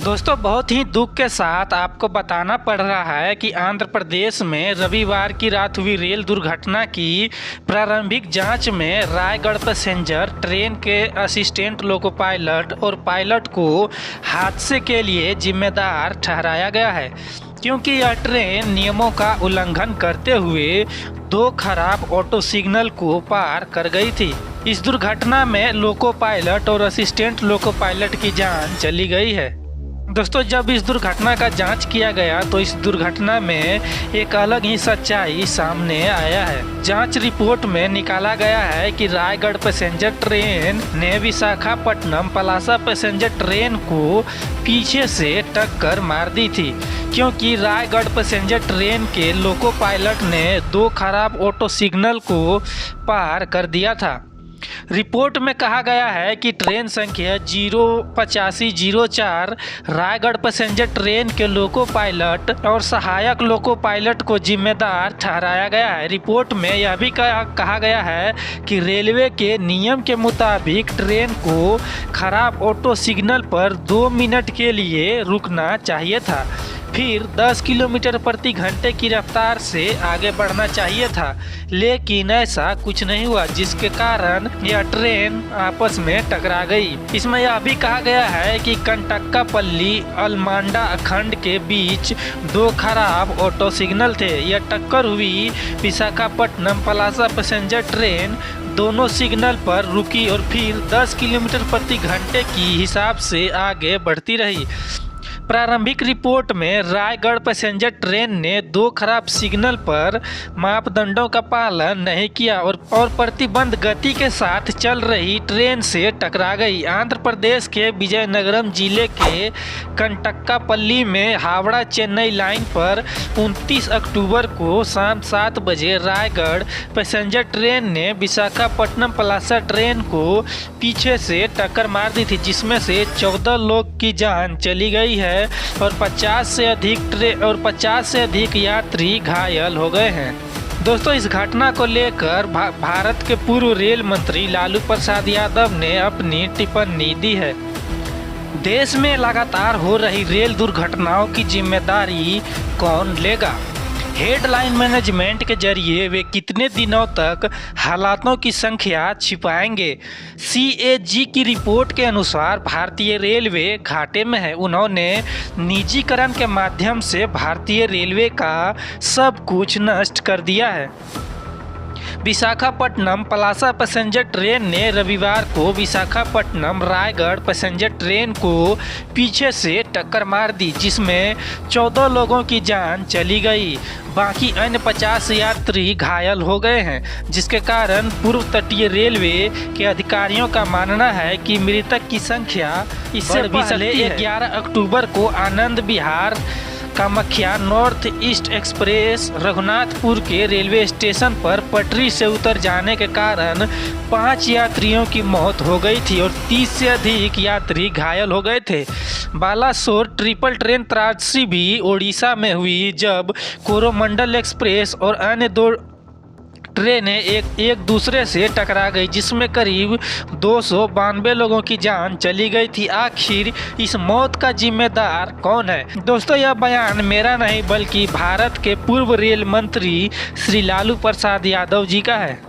दोस्तों बहुत ही दुख के साथ आपको बताना पड़ रहा है कि आंध्र प्रदेश में रविवार की रात हुई रेल दुर्घटना की प्रारंभिक जांच में रायगढ़ पैसेंजर ट्रेन के असिस्टेंट लोको पायलट और पायलट को हादसे के लिए जिम्मेदार ठहराया गया है, क्योंकि यह ट्रेन नियमों का उल्लंघन करते हुए दो खराब ऑटो सिग्नल को पार कर गई थी। इस दुर्घटना में लोको पायलट और असिस्टेंट लोको पायलट की जान चली गई है। दोस्तों जब इस दुर्घटना का जांच किया गया तो इस दुर्घटना में एक अलग ही सच्चाई सामने आया है। जांच रिपोर्ट में निकाला गया है कि रायगढ़ पैसेंजर ट्रेन ने विशाखापट्टनम पलासा पैसेंजर ट्रेन को पीछे से टक्कर मार दी थी, क्योंकि रायगढ़ पैसेंजर ट्रेन के लोको पायलट ने दो खराब ऑटो सिग्नल को पार कर दिया था। रिपोर्ट में कहा गया है कि ट्रेन संख्या 08504 रायगढ़ पैसेंजर ट्रेन के लोको पायलट और सहायक लोको पायलट को जिम्मेदार ठहराया गया है। रिपोर्ट में यह भी कहा गया है कि रेलवे के नियम के मुताबिक ट्रेन को खराब ऑटो सिग्नल पर 2 मिनट के लिए रुकना चाहिए था, फिर 10 किलोमीटर प्रति घंटे की रफ्तार से आगे बढ़ना चाहिए था, लेकिन ऐसा कुछ नहीं हुआ, जिसके कारण यह ट्रेन आपस में टकरा गई। इसमें यह भी कहा गया है कि कंटक्कापल्ली अलमांडा खंड के बीच दो खराब ऑटो सिग्नल थे। यह टक्कर हुई विशाखापट्टनम पलासा पैसेंजर ट्रेन दोनों सिग्नल पर रुकी और फिर 10 किलोमीटर प्रति घंटे की हिसाब से आगे बढ़ती रही। प्रारंभिक रिपोर्ट में रायगढ़ पैसेंजर ट्रेन ने दो खराब सिग्नल पर मापदंडों का पालन नहीं किया और प्रतिबंध गति के साथ चल रही ट्रेन से टकरा गई। आंध्र प्रदेश के विजयनगरम जिले के कंटक्कापल्ली में हावड़ा चेन्नई लाइन पर 29 अक्टूबर को शाम 7 बजे रायगढ़ पैसेंजर ट्रेन ने विशाखापट्टनम पलासा ट्रेन को पीछे से टक्कर मार दी थी, जिसमें से 14 लोग की जान चली गई है और 50 से अधिक यात्री घायल हो गए हैं। दोस्तों इस घटना को लेकर भारत के पूर्व रेल मंत्री लालू प्रसाद यादव ने अपनी टिप्पणी दी है। देश में लगातार हो रही रेल दुर्घटनाओं की जिम्मेदारी कौन लेगा? हेडलाइन मैनेजमेंट के जरिए वे कितने दिनों तक हालातों की संख्या छिपाएंगे? CAG की रिपोर्ट के अनुसार भारतीय रेलवे घाटे में है। उन्होंने निजीकरण के माध्यम से भारतीय रेलवे का सब कुछ नष्ट कर दिया है। विशाखापट्टनम पलासा पैसेंजर ट्रेन ने रविवार को विशाखापट्टनम रायगढ़ पैसेंजर ट्रेन को पीछे से टक्कर मार दी, जिसमें 14 लोगों की जान चली गई। बाकी अन्य 50 यात्री घायल हो गए हैं, जिसके कारण पूर्व तटीय रेलवे के अधिकारियों का मानना है कि मृतक की संख्या इससे भी 11 अक्टूबर को Anand Vihar Kamakhya north east express Raghunathpur के रेलवे स्टेशन पर पटरी से उतर जाने के कारण 5 यात्रियों की मौत हो गई थी और 30 से अधिक यात्री घायल हो गए थे। बालासोर ट्रिपल ट्रेन त्रासदी भी ओडिशा में हुई, जब कोरोमंडल एक्सप्रेस और अन्य 2 ट्रेनें एक दूसरे से टकरा गई, जिसमें करीब 292 लोगों की जान चली गई थी। आखिर इस मौत का जिम्मेदार कौन है? दोस्तों यह बयान मेरा नहीं बल्कि भारत के पूर्व रेल मंत्री श्री लालू प्रसाद यादव जी का है।